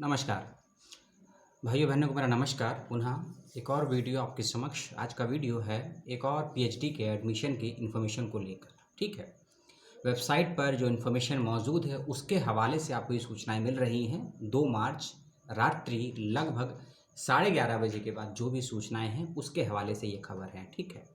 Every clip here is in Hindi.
नमस्कार भाइयों बहनों को मेरा नमस्कार। पुनः एक और वीडियो आपके समक्ष। आज का वीडियो है एक और पीएचडी के एडमिशन की इन्फॉर्मेशन को लेकर। ठीक है, वेबसाइट पर जो इन्फॉर्मेशन मौजूद है उसके हवाले से आपको ये सूचनाएं मिल रही हैं। 2 मार्च रात्रि लगभग 11:30 बजे के बाद जो भी सूचनाएं हैं उसके हवाले से ये खबर है। ठीक है,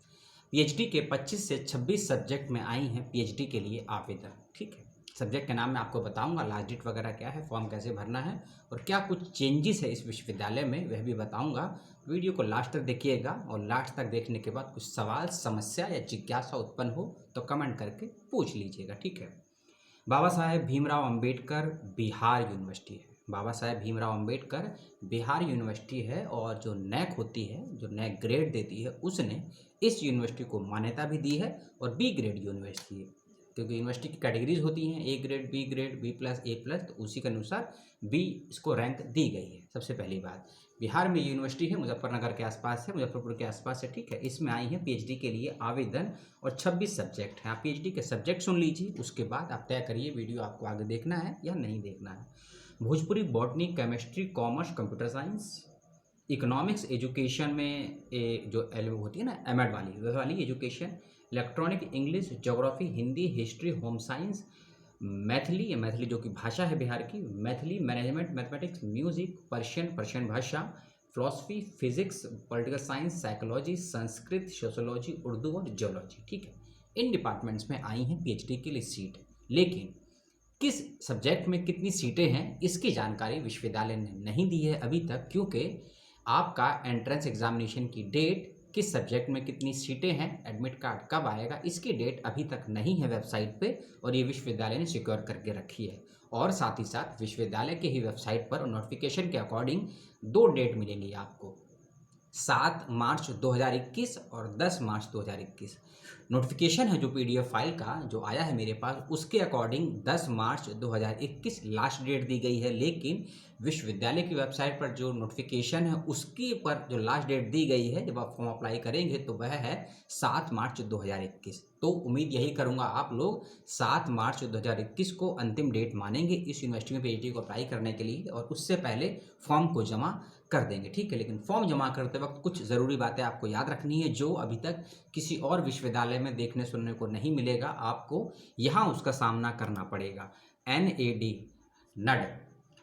पीएचडी के 25 से 26 सब्जेक्ट में आई हैं पीएचडी के लिए आवेदन। ठीक है, सब्जेक्ट के नाम मैं आपको बताऊंगा, लास्ट डेट वगैरह क्या है, फॉर्म कैसे भरना है और क्या कुछ चेंजेस है इस विश्वविद्यालय में वह भी बताऊंगा। वीडियो को लास्ट तक देखिएगा और लास्ट तक देखने के बाद कुछ सवाल, समस्या या जिज्ञासा उत्पन्न हो तो कमेंट करके पूछ लीजिएगा। ठीक है, बाबा साहेब भीमराव अंबेडकर बिहार यूनिवर्सिटी है। बाबा साहेब भीमराव अंबेडकर बिहार यूनिवर्सिटी है और जो नैक होती है, जो नैक ग्रेड देती है, उसने इस यूनिवर्सिटी को मान्यता भी दी है और बी ग्रेड यूनिवर्सिटी है, क्योंकि यूनिवर्सिटी की कैटेगरीज होती हैं A grade, B plus, A plus, तो उसी के अनुसार बी इसको रैंक दी गई है। सबसे पहली बात, बिहार में यूनिवर्सिटी है, मुजफ्फरनगर के आसपास है, मुजफ्फरपुर के आसपास है। ठीक है, इसमें आई है पीएचडी के लिए आवेदन और 26 सब्जेक्ट हैं। आप पीएचडी के सब्जेक्ट सुन लीजिए, उसके बाद आप तय करिए वीडियो आपको आगे देखना है या नहीं देखना है। Bhojpuri, botany, chemistry, commerce, computer science, economics, education में जो एल होती है ना एमएड वाली, वह वाली education, electronic, English, geography, Hindi, history, home science, Maithili जो कि भाषा है बिहार की, Maithili, management, mathematics, music, Persian भाषा, philosophy, physics, political science, psychology, Sanskrit, sociology, Urdu और जियोलॉजी। ठीक है, इन डिपार्टमेंट्स में आई हैं पीएचडी के लिए सीट। लेकिन किस सब्जेक्ट में कितनी सीटें हैं इसकी जानकारी विश्वविद्यालय ने नहीं दी है अभी तक, क्योंकि आपका एंट्रेंस एग्जामिनेशन की डेट, किस सब्जेक्ट में कितनी सीटें हैं, एडमिट कार्ड कब आएगा, इसकी डेट अभी तक नहीं है वेबसाइट पे और ये विश्वविद्यालय ने सिक्योर करके रखी है। और साथ ही साथ विश्वविद्यालय के ही वेबसाइट पर और नोटिफिकेशन के अकॉर्डिंग 2 डेट मिलेंगी आपको, 7 मार्च 2021 और 10 मार्च 2021। नोटिफिकेशन है जो पीडीएफ फाइल का जो आया है मेरे पास, उसके अकॉर्डिंग 10 मार्च 2021 लास्ट डेट दी गई है। लेकिन विश्वविद्यालय की वेबसाइट पर जो नोटिफिकेशन है उसके पर जो लास्ट डेट दी गई है जब आप फॉर्म अप्लाई करेंगे तो वह है 7 मार्च 2021। तो उम्मीद यही करूंगा आप लोग 7 मार्च 2021 को अंतिम डेट मानेंगे इस यूनिवर्सिटी में पीएचडी को अप्लाई करने के लिए और उससे पहले फॉर्म को जमा कर देंगे। ठीक है, लेकिन फॉर्म जमा करते वक्त कुछ ज़रूरी बातें आपको याद रखनी है जो अभी तक किसी और विश्वविद्यालय में देखने सुनने को नहीं मिलेगा। आपको यहाँ उसका सामना करना पड़ेगा। NAD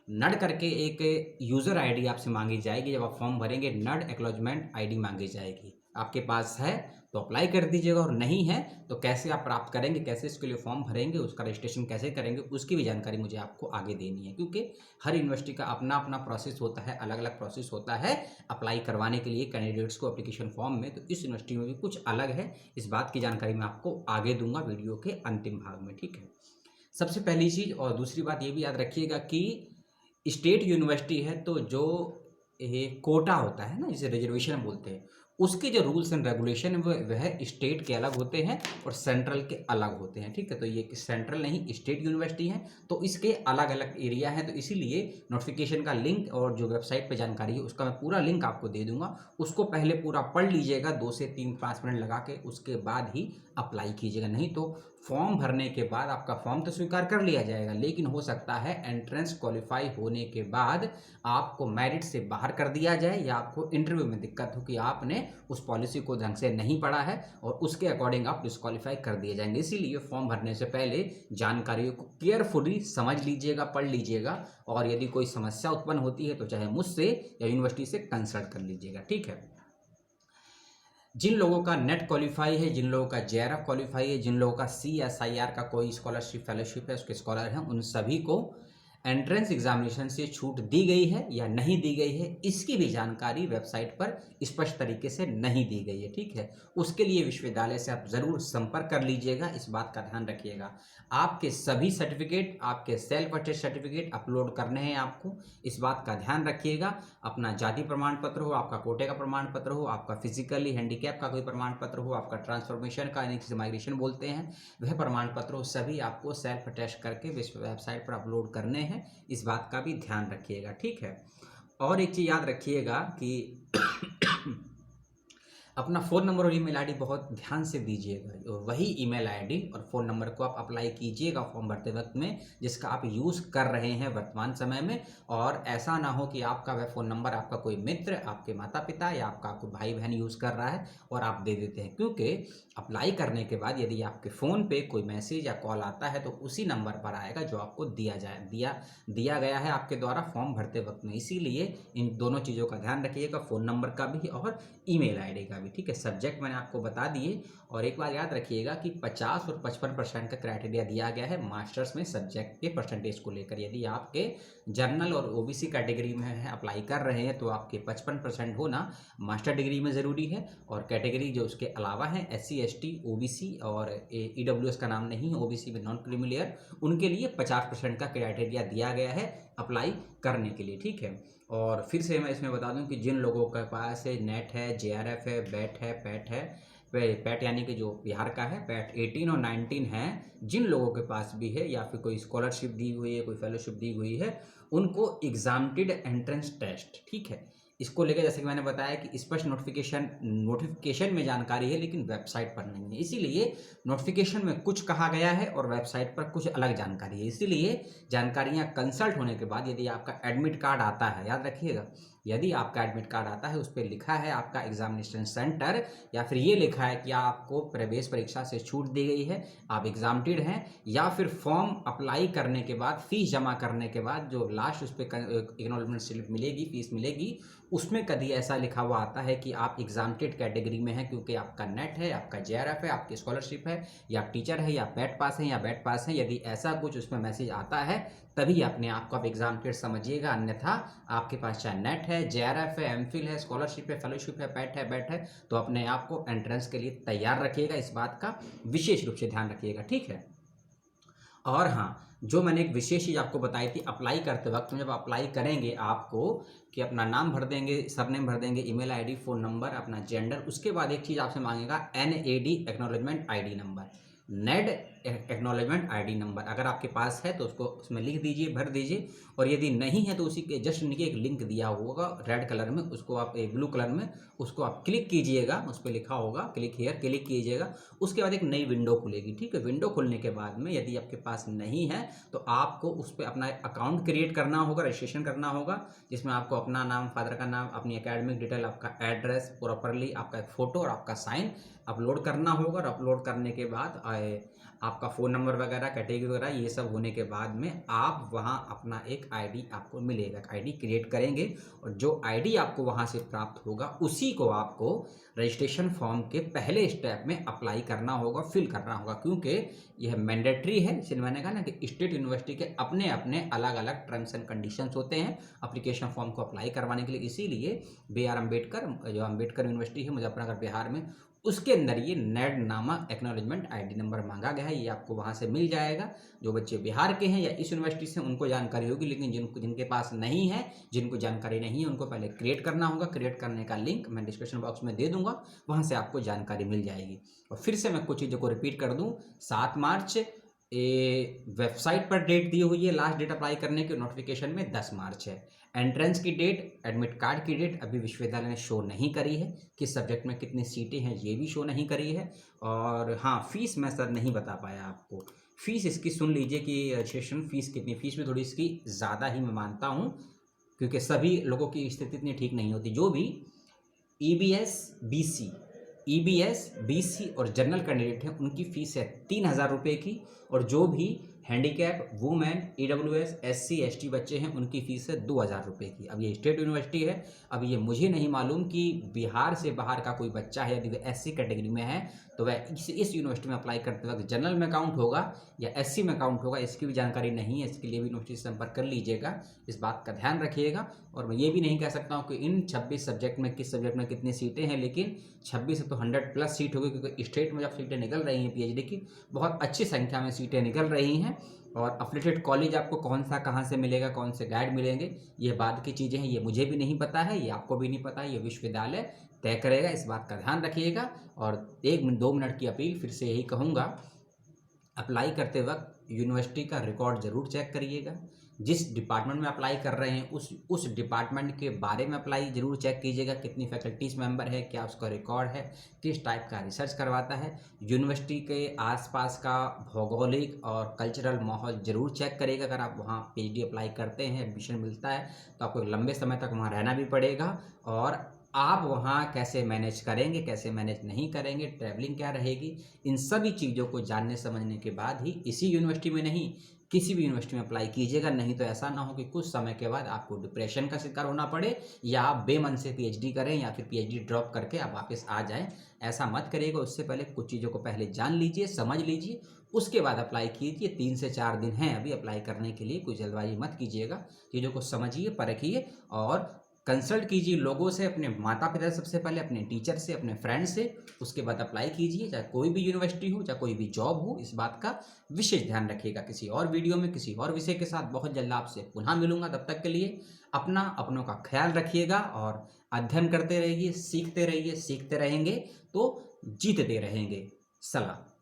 नड करके एक यूज़र आईडी आपसे मांगी जाएगी। जब आप फॉर्म भरेंगे नड एक्नॉलेजमेंट आईडी मांगी जाएगी। आपके पास है तो अप्लाई कर दीजिएगा और नहीं है तो कैसे आप प्राप्त करेंगे, कैसे इसके लिए फॉर्म भरेंगे, उसका रजिस्ट्रेशन कैसे करेंगे, उसकी भी जानकारी मुझे आपको आगे देनी है, क्योंकि हर यूनिवर्सिटी का अपना अपना प्रोसेस होता है, अलग अलग प्रोसेस होता है अप्लाई करवाने के लिए कैंडिडेट्स को एप्लीकेशन फॉर्म में। तो इस यूनिवर्सिटी में भी कुछ अलग है, इस बात की जानकारी मैं आपको आगे दूंगा वीडियो के अंतिम भाग में। ठीक है, सबसे पहली चीज़ और दूसरी बात ये भी याद रखिएगा कि स्टेट यूनिवर्सिटी है तो जो ये कोटा होता है ना, जिसे रिजर्वेशन बोलते हैं, उसके जो रूल्स एंड रेगुलेशन वह स्टेट के अलग होते हैं और सेंट्रल के अलग होते हैं। ठीक है, तो ये सेंट्रल नहीं स्टेट यूनिवर्सिटी है तो इसके अलग अलग एरिया है। तो इसीलिए नोटिफिकेशन का लिंक और जो वेबसाइट पे जानकारी है उसका मैं पूरा लिंक आपको दे दूंगा, उसको पहले पूरा पढ़ लीजिएगा 2 से 3-5 मिनट लगा के, उसके बाद ही अप्लाई कीजिएगा। नहीं तो फॉर्म भरने के बाद आपका फॉर्म तो स्वीकार कर लिया जाएगा, लेकिन हो सकता है एंट्रेंस क्वालिफाई होने के बाद आपको मेरिट से बाहर कर दिया जाए या आपको इंटरव्यू में दिक्कत हो कि आपने उस पॉलिसी को ढंग से नहीं पढ़ा है और उसके अकॉर्डिंग आप डिस्क्वालीफाई कर दिए जाएंगे। इसीलिए फॉर्म भरने से पहले जानकारियों को केयरफुली समझ लीजिएगा, पढ़ लीजिएगा और यदि कोई समस्या उत्पन्न होती है तो चाहे मुझसे या यूनिवर्सिटी से कंसल्ट कर लीजिएगा। ठीक है, जिन लोगों का नेट क्वालिफाई है, जिन लोगों का JRF क्वालिफाई है, जिन लोगों का CSIR का कोई स्कॉलरशिप फेलोशिप है, उसके स्कॉलर हैं, उन सभी को एंट्रेंस एग्जामिनेशन से छूट दी गई है या नहीं दी गई है इसकी भी जानकारी वेबसाइट पर स्पष्ट तरीके से नहीं दी गई है। ठीक है, उसके लिए विश्वविद्यालय से आप ज़रूर संपर्क कर लीजिएगा, इस बात का ध्यान रखिएगा। आपके सभी सर्टिफिकेट, आपके सेल्फ अटेस्ट सर्टिफिकेट अपलोड करने हैं आपको, इस बात का ध्यान रखिएगा। अपना जाति प्रमाण पत्र हो, आपका कोटे का प्रमाण पत्र हो, आपका फिजिकली हैंडीकैप का कोई प्रमाण पत्र हो, आपका ट्रांसफॉर्मेशन का यानी माइग्रेशन बोलते हैं वह प्रमाण पत्र हो, सभी आपको सेल्फ अटेस्ट करके वेबसाइट पर अपलोड करने हैं, इस बात का भी ध्यान रखिएगा। ठीक है, और एक चीज़ याद रखिएगा कि अपना फ़ोन नंबर और ईमेल आईडी बहुत ध्यान से दीजिएगा। वही ईमेल आईडी और फ़ोन नंबर को आप अप्लाई कीजिएगा फॉर्म भरते वक्त में, जिसका आप यूज़ कर रहे हैं वर्तमान समय में। और ऐसा ना हो कि आपका वह फ़ोन नंबर आपका कोई मित्र, आपके माता पिता या आपका कोई भाई बहन यूज़ कर रहा है और आप दे देते हैं। क्योंकि अप्लाई करने के बाद यदि आपके फ़ोन पे कोई मैसेज या कॉल आता है तो उसी नंबर पर आएगा जो आपको दिया गया है आपके द्वारा फॉर्म भरते वक्त में। इसीलिए इन दोनों चीज़ों का ध्यान रखिएगा, फ़ोन नंबर का भी और ईमेल आईडी का भी, ठीक है। सब्जेक्ट मैंने आपको बता दिए। और एक बात याद रखिएगा कि 50 और 55% का क्राइटेरिया दिया गया है मास्टर्स में सब्जेक्ट के परसेंटेज को लेकर। यदि आपके जनरल और ओबीसी कैटेगरी में है अप्लाई कर रहे हैं तो आपके 55% होना मास्टर डिग्री में ज़रूरी है। और कैटेगरी जो उसके अलावा है SC ST OBC और EWS का नाम नहीं है, OBC में नॉन क्रीमी लेयर, उनके लिए 50% का क्राइटेरिया दिया गया है अप्लाई करने के लिए, ठीक है। और फिर से मैं इसमें बता दूं कि जिन लोगों के पास नेट है, JRF है, बैट है, पैट है, पैट यानी कि जो बिहार का है, पैट 18 और 19 है, जिन लोगों के पास भी है या फिर कोई स्कॉलरशिप दी हुई है, कोई फेलोशिप दी हुई है, उनको एग्जामिटेड एंट्रेंस टेस्ट, ठीक है, इसको लेकर जैसे कि मैंने बताया कि स्पष्ट नोटिफिकेशन में जानकारी है लेकिन वेबसाइट पर नहीं है। इसीलिए नोटिफिकेशन में कुछ कहा गया है और वेबसाइट पर कुछ अलग जानकारी है। इसीलिए जानकारियां कंसल्ट होने के बाद यदि आपका एडमिट कार्ड आता है, याद रखिएगा, यदि आपका एडमिट कार्ड आता है उस पर लिखा है आपका एग्जामिनेशन सेंटर या फिर ये लिखा है कि आपको प्रवेश परीक्षा से छूट दी गई है, आप एग्जामिटेड हैं, या फिर फॉर्म अप्लाई करने के बाद फीस जमा करने के बाद जो लास्ट उस पर एक्नॉलेजमेंट स्लिप मिलेगी, फीस मिलेगी, उसमें कभी ऐसा लिखा हुआ आता है कि आप एग्जामिटेड कैटेगरी में हैं क्योंकि आपका नेट है, आपका JRF है, आपकी स्कॉलरशिप है, या टीचर है, या पैट पास है, या बैट पास है, यदि ऐसा कुछ उसमें मैसेज आता है तभी अपने आप को आप एग्जामिटेड समझिएगा। अन्यथा आपके पास चाहे नेट है, JRF है, MPhil है, स्कॉलरशिप है, फेलोशिप है, पैट है, बैट है, तो अपने आप को एंट्रेंस के लिए तैयार रखिएगा। इस बात का विशेष रूप से ध्यान रखिएगा, ठीक है। और हाँ, जो मैंने एक विशेष चीज़ आपको बताई थी, अप्लाई करते वक्त जब अप्लाई करेंगे आपको कि अपना नाम भर देंगे, सरनेम भर देंगे, ईमेल आईडी, फ़ोन नंबर, अपना जेंडर, उसके बाद एक चीज़ आपसे मांगेगा NAD एक्नॉलेजमेंट ID नंबर, नेड एक्नॉलेजमेंट ID नंबर। अगर आपके पास है तो उसको उसमें लिख दीजिए, भर दीजिए। और यदि नहीं है तो उसी के जस्ट नीचे एक लिंक दिया होगा रेड कलर में, उसको आप ब्लू कलर में उसको आप क्लिक कीजिएगा, उस पर लिखा होगा क्लिक हियर, क्लिक कीजिएगा। उसके बाद एक नई विंडो खुलेगी, ठीक है। विंडो खुलने के बाद में यदि आपके पास नहीं है तो आपको उस पर अपना अकाउंट क्रिएट करना होगा, रजिस्ट्रेशन करना होगा, जिसमें आपको अपना नाम, फादर का नाम, अपनी एकेडमिक डिटेल, आपका एड्रेस प्रॉपरली, आपका एक फ़ोटो और आपका साइन अपलोड करना होगा। और अपलोड करने के बाद आपका फ़ोन नंबर वगैरह, कैटेगरी वगैरह, ये सब होने के बाद में आप वहाँ अपना एक ID आपको मिलेगा, ID क्रिएट करेंगे। और जो ID आपको वहाँ से प्राप्त होगा उसी को आपको रजिस्ट्रेशन फॉर्म के पहले स्टेप में अप्लाई करना होगा, फिल करना होगा, क्योंकि यह मैंडेटरी है। इसलिए मैंने कहा ना कि स्टेट यूनिवर्सिटी के अपने अपने अलग अलग टर्म्स एंड कंडीशंस होते हैं अप्लीकेशन फॉर्म को अप्लाई करवाने के लिए। इसीलिए BR अम्बेडकर, जो अम्बेडकर यूनिवर्सिटी है मुजफ्फरनगर बिहार में, उसके अंदर ये नेड नामक एक्नॉलेजमेंट ID नंबर मांगा गया है। ये आपको वहाँ से मिल जाएगा। जो बच्चे बिहार के हैं या इस यूनिवर्सिटी से उनको जानकारी होगी, लेकिन जिनके पास नहीं है, जिनको जानकारी नहीं है, उनको पहले क्रिएट करना होगा। क्रिएट करने का लिंक मैं डिस्क्रिप्शन बॉक्स में दे दूंगा, वहाँ से आपको जानकारी मिल जाएगी। और फिर से मैं कुछ चीज़ों को रिपीट कर दूँ, 7 मार्च वेबसाइट पर डेट दी हुई है, लास्ट डेट अप्लाई करने की। नोटिफिकेशन में 10 मार्च है। एंट्रेंस की डेट, एडमिट कार्ड की डेट अभी विश्वविद्यालय ने शो नहीं करी है। किस सब्जेक्ट में कितनी सीटें हैं ये भी शो नहीं करी है। और हाँ, फीस मैं सर नहीं बता पाया आपको। फीस इसकी सुन लीजिए कि रजिस्ट्रेशन फीस कितनी, फीस भी थोड़ी इसकी ज़्यादा ही मैं मानता हूँ, क्योंकि सभी लोगों की स्थिति इतनी ठीक नहीं होती। जो भी EBS BC और जनरल कैंडिडेट हैं उनकी फ़ीस है 3,000 रुपये की। और जो भी handicap, women, EWS, SC ST बच्चे हैं उनकी फ़ीस है 2,000 रुपये की। अब ये स्टेट यूनिवर्सिटी है। अब ये मुझे नहीं मालूम कि बिहार से बाहर का कोई बच्चा है, यदि वह SC कैटेगरी में है तो वह इस यूनिवर्सिटी में अप्लाई करते वक्त जनरल में काउंट होगा या SC में काउंट होगा, इसकी भी जानकारी नहीं है। इसके लिए भी यूनिवर्सिटी से संपर्क कर लीजिएगा, इस बात का ध्यान रखिएगा। और मैं ये भी नहीं कह सकता हूँ कि इन 26 सब्जेक्ट में किस सब्जेक्ट में कितनी सीटें हैं, लेकिन 26 से तो 100+ सीट होगी, क्योंकि स्टेट में जब सीटें निकल रही हैं PhD की, बहुत अच्छी संख्या में सीटें निकल रही हैं। और अफिलिएटेड कॉलेज आपको कौन सा कहाँ से मिलेगा, कौन से गाइड मिलेंगे, ये बाद की चीज़ें हैं, ये मुझे भी नहीं पता है, ये आपको भी नहीं पता है, ये विश्वविद्यालय तय करेगा। इस बात का ध्यान रखिएगा। और 1-2 मिनट की अपील फिर से यही कहूँगा, अप्लाई करते वक्त यूनिवर्सिटी का रिकॉर्ड ज़रूर चेक करिएगा। जिस डिपार्टमेंट में अप्लाई कर रहे हैं उस डिपार्टमेंट के बारे में अप्लाई ज़रूर चेक कीजिएगा, कितनी फैकल्टीज़ मेंबर है, क्या उसका रिकॉर्ड है, किस टाइप का रिसर्च करवाता है। यूनिवर्सिटी के आसपास का भौगोलिक और कल्चरल माहौल ज़रूर चेक करिएगा। अगर आप वहाँ पीएचडी अप्लाई करते हैं, एडमिशन मिलता है, तो आपको लंबे समय तक वहाँ रहना भी पड़ेगा और आप वहाँ कैसे मैनेज करेंगे, कैसे मैनेज नहीं करेंगे, ट्रैवलिंग क्या रहेगी, इन सभी चीज़ों को जानने समझने के बाद ही इसी यूनिवर्सिटी में नहीं, किसी भी यूनिवर्सिटी में अप्लाई कीजिएगा। नहीं तो ऐसा ना हो कि कुछ समय के बाद आपको डिप्रेशन का शिकार होना पड़े या आप बेमन से पीएचडी करें या फिर पीएचडी ड्रॉप करके आप वापस आ जाएं। ऐसा मत करिएगा। उससे पहले कुछ चीज़ों को पहले जान लीजिए, समझ लीजिए, उसके बाद अप्लाई कीजिए। 3 से 4 दिन हैं अभी अप्लाई करने के लिए, कोई जल्दबाजी मत कीजिएगा। चीज़ों को समझिए, परखिए और कंसल्ट कीजिए लोगों से, अपने माता पिता से सबसे पहले, अपने टीचर से, अपने फ्रेंड से। उसके बाद अप्लाई कीजिए, चाहे कोई भी यूनिवर्सिटी हो, चाहे कोई भी जॉब हो। इस बात का विशेष ध्यान रखिएगा। किसी और वीडियो में किसी और विषय के साथ बहुत जल्द आपसे पुनः मिलूंगा। तब तक के लिए अपनों का ख्याल रखिएगा और अध्ययन करते रहिए, सीखते रहेंगे तो जीतते रहेंगे। सलाम।